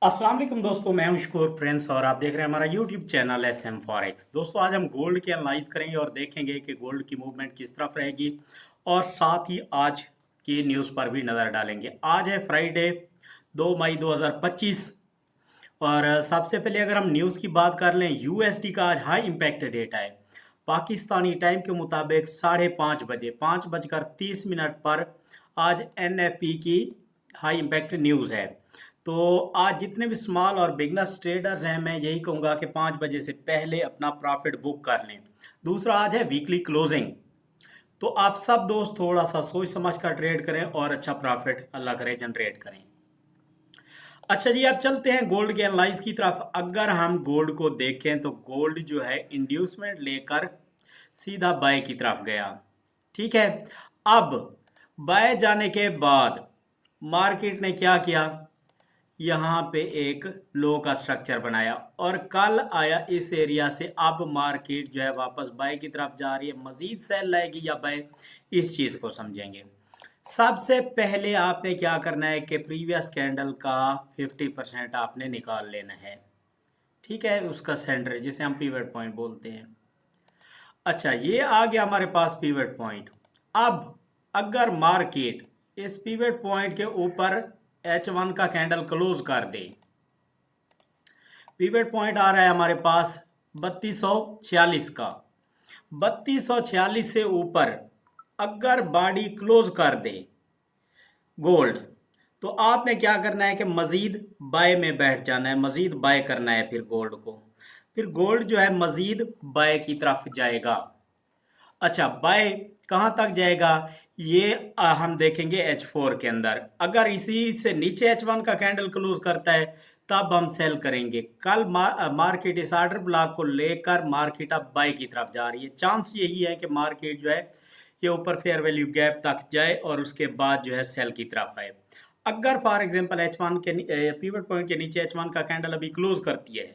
अस्सलाम वालेकुम दोस्तों, मैं हूं शकूर प्रिंस और आप देख रहे हैं हमारा यूट्यूब चैनल SM फॉरेक्स। दोस्तों आज हम गोल्ड की एनालाइज करेंगे और देखेंगे कि गोल्ड की मूवमेंट किस तरफ रहेगी और साथ ही आज की न्यूज़ पर भी नज़र डालेंगे। आज है फ्राइडे 2 मई 2025 और सबसे पहले अगर हम न्यूज़ की बात कर लें, USD का आज हाई इम्पैक्ट डेटा है। पाकिस्तानी टाइम के मुताबिक 5:30 बजे 5:30 पर आज NFP की हाई इम्पैक्ट न्यूज़ है। तो आज जितने भी स्मॉल और बिगनर्स ट्रेडर्स हैं, मैं यही कहूँगा कि 5 बजे से पहले अपना प्रॉफिट बुक कर लें। दूसरा आज है वीकली क्लोजिंग, तो आप सब दोस्त थोड़ा सा सोच समझ कर ट्रेड करें और अच्छा प्रॉफिट अल्लाह करे जनरेट करें। अच्छा जी, अब चलते हैं गोल्ड के एनालाइज की तरफ। अगर हम गोल्ड को देखें तो गोल्ड जो है इंड्यूसमेंट लेकर सीधा बाय की तरफ गया। ठीक है, अब बाय जाने के बाद मार्केट ने क्या किया, यहाँ पे एक लो का स्ट्रक्चर बनाया और कल आया इस एरिया से। अब मार्केट जो है वापस बाय की तरफ जा रही है। मजीद सेल लाएगी या बाय, इस चीज़ को समझेंगे। सबसे पहले आपने क्या करना है कि प्रीवियस कैंडल का 50% आपने निकाल लेना है। ठीक है, उसका सेंटर जिसे हम पिवट पॉइंट बोलते हैं। अच्छा, ये आ गया हमारे पास पिवट पॉइंट। अब अगर मार्केट इस पिवट पॉइंट के ऊपर H1 का कैंडल क्लोज कर दे, पिवट पॉइंट आ रहा है हमारे पास 3246 का। 3246 से ऊपर अगर बॉडी क्लोज कर दे गोल्ड, तो आपने क्या करना है कि मजीद बाय में बैठ जाना है, मजीद बाय करना है फिर गोल्ड को। फिर गोल्ड जो है मजीद बाय की तरफ जाएगा। अच्छा, बाय कहाँ तक जाएगा ये हम देखेंगे H4 के अंदर। अगर इसी से नीचे H1 का कैंडल क्लोज करता है तब हम सेल करेंगे। कल मार्केट इस ऑर्डर ब्लॉक को लेकर मार्केट अब बाय की तरफ जा रही है। चांस यही है कि मार्केट जो है ये ऊपर फेयर वैल्यू गैप तक जाए और उसके बाद जो है सेल की तरफ आए। अगर फॉर एग्जांपल H1 के पिवट पॉइंट के नीचे H1 का कैंडल अभी क्लोज करती है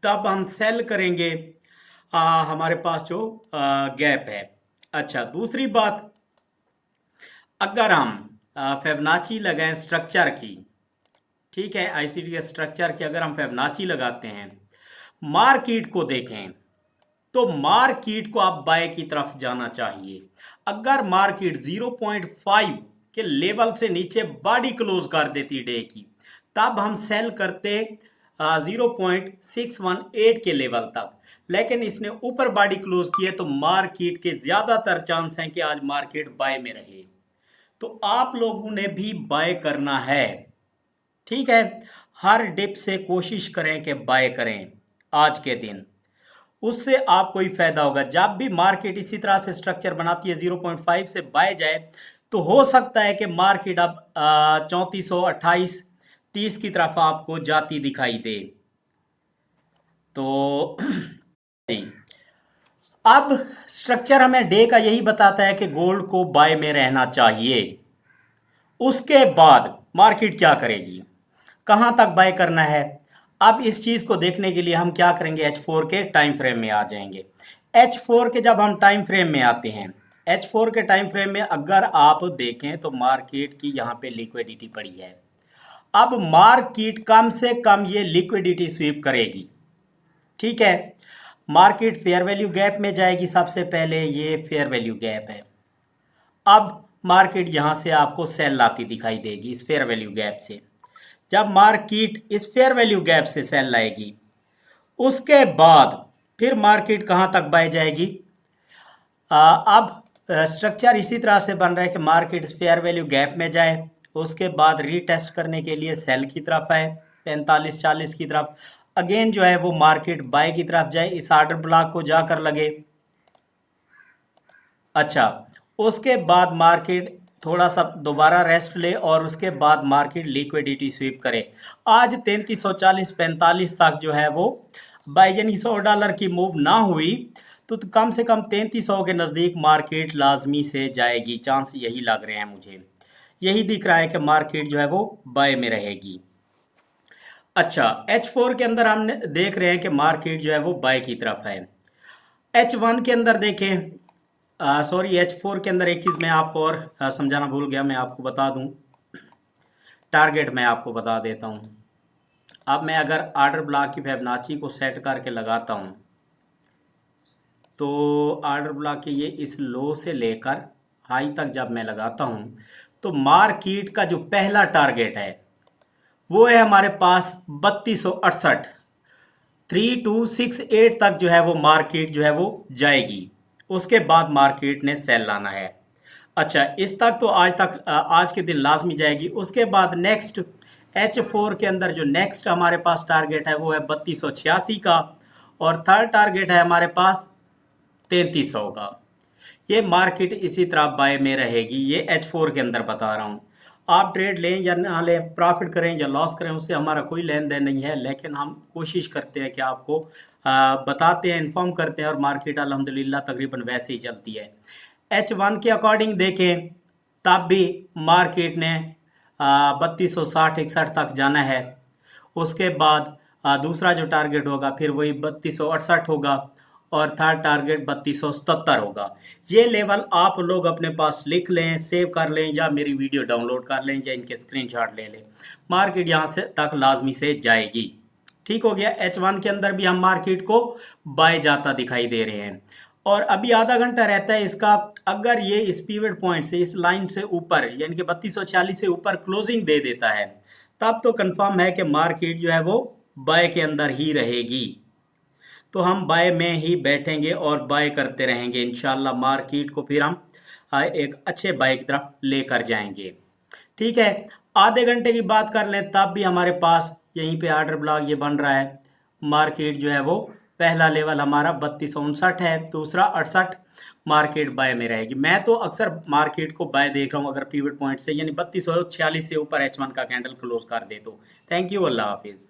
तब हम सेल करेंगे हमारे पास जो गैप है। अच्छा, दूसरी बात, अगर हम फिबोनाची लगाएं स्ट्रक्चर की, ठीक है, ICD स्ट्रक्चर की अगर हम फिबोनाची लगाते हैं, मार्केट को देखें तो मार्केट को आप बाय की तरफ जाना चाहिए। अगर मार्केट 0.5 के लेवल से नीचे बॉडी क्लोज कर देती डे की, तब हम सेल करते 0.618 के लेवल तक। लेकिन इसने ऊपर बॉडी क्लोज की है तो मार्केट के ज्यादातर चांस हैं कि आज मार्केट बाय में रहे। तो आप लोगों ने भी बाय करना है। ठीक है, हर डिप से कोशिश करें कि बाय करें आज के दिन, उससे आपको ही फायदा होगा। जब भी मार्केट इसी तरह से स्ट्रक्चर बनाती है 0.5 से बाय जाए, तो हो सकता है कि मार्केट अब 3428 30 की तरफ आपको जाती दिखाई दे। तो अब स्ट्रक्चर हमें डे का यही बताता है कि गोल्ड को बाय में रहना चाहिए। उसके बाद मार्केट क्या करेगी, कहां तक बाय करना है, अब इस चीज को देखने के लिए हम क्या करेंगे, H4 के टाइम फ्रेम में आ जाएंगे। H4 के जब हम टाइम फ्रेम में आते हैं, H4 के टाइम फ्रेम में अगर आप देखें तो मार्केट की यहाँ पे लिक्विडिटी पड़ी है। अब मार्केट कम से कम ये लिक्विडिटी स्वीप करेगी। ठीक है, मार्केट फेयर वैल्यू गैप में जाएगी। सबसे पहले ये फेयर वैल्यू गैप है। अब मार्केट यहां से आपको सेल लाती दिखाई देगी इस फेयर वैल्यू गैप से। जब मार्केट इस फेयर वैल्यू गैप से सेल लाएगी, उसके बाद फिर मार्केट कहां तक बाय जाएगी। अब स्ट्रक्चर इसी तरह से बन रहा है कि मार्केट इस फेयर वैल्यू गैप में जाए, उसके बाद रीटेस्ट करने के लिए सेल की तरफ आए 45-40 की तरफ, अगेन जो है वो मार्केट बाय की तरफ जाए, इस ऑर्डर ब्लॉक को जाकर लगे। अच्छा, उसके बाद मार्केट थोड़ा सा दोबारा रेस्ट ले और उसके बाद मार्केट लिक्विडिटी स्वीप करे। आज 3340-45 तक जो है वो बाय, यानी $100 की मूव ना हुई तो कम से कम 3300 के नज़दीक मार्केट लाजमी से जाएगी। चांस यही लग रहे हैं मुझे, यही दिख रहा है कि मार्केट जो है वो बाय में रहेगी। अच्छा, H4 के अंदर हम देख रहे हैं कि मार्केट जो है वो बाय की तरफ है। H1 के अंदर देखें, सॉरी H4 के अंदर एक चीज़ मैं आपको और समझाना भूल गया, मैं आपको बता दूं, टारगेट मैं आपको बता देता हूं। अब मैं अगर ऑर्डर ब्लॉक की फिबोनाची को सेट करके लगाता हूँ तो ऑर्डर ब्लॉक के ये इस लो से लेकर हाई तक जब मैं लगाता हूँ तो मार्केट का जो पहला टारगेट है वो है हमारे पास 3268। 3268 तक जो है वो मार्केट जो है वो जाएगी। उसके बाद मार्केट ने सेल लाना है। अच्छा, इस तक तो आज के दिन लाजमी जाएगी। उसके बाद नेक्स्ट H4 के अंदर जो नेक्स्ट हमारे पास टारगेट है वो है 3286 का, और थर्ड टारगेट है हमारे पास 3300 का। ये मार्केट इसी तरह बाय में रहेगी। ये H4 के अंदर बता रहा हूँ। आप ट्रेड लें या ना लें, प्रॉफिट करें या लॉस करें, उससे हमारा कोई लेन देन नहीं है, लेकिन हम कोशिश करते हैं कि आपको बताते हैं, इन्फॉर्म करते हैं, और मार्केट अल्हम्दुलिल्लाह तकरीबन वैसे ही चलती है। H1 के अकॉर्डिंग देखें तब भी मार्केट ने 3260-61 तक जाना है। उसके बाद दूसरा जो टारगेट होगा फिर वही 3268 होगा, और थर्ड टारगेट 3277 होगा। ये लेवल आप लोग अपने पास लिख लें, सेव कर लें, या मेरी वीडियो डाउनलोड कर लें, या इनके स्क्रीनशॉट ले लें। मार्केट यहाँ से तक लाजमी से जाएगी। ठीक हो गया। H1 के अंदर भी हम मार्केट को बाय जाता दिखाई दे रहे हैं, और अभी आधा घंटा रहता है इसका। अगर ये इस पीवट पॉइंट से, इस लाइन से ऊपर, यानी कि 3240 से ऊपर क्लोजिंग दे देता है, तब तो कंफर्म है कि मार्केट जो है वो बाय के अंदर ही रहेगी। तो हम बाय में ही बैठेंगे और बाय करते रहेंगे। इंशाल्लाह मार्केट को फिर हम एक अच्छे बाय की तरफ लेकर जाएंगे। ठीक है। आधे घंटे की बात कर लें तब भी हमारे पास यहीं पे ऑर्डर ब्लॉक ये बन रहा है। मार्केट जो है वो पहला लेवल हमारा 3259 है, दूसरा 68। मार्केट बाय में रहेगी। मैं तो अक्सर मार्केट को बाय देख रहा हूँ अगर पीवट पॉइंट से, यानी 3246 से ऊपर H1 का कैंडल क्लोज कर दे तो। थैंक यू, अल्लाह हाफिज़।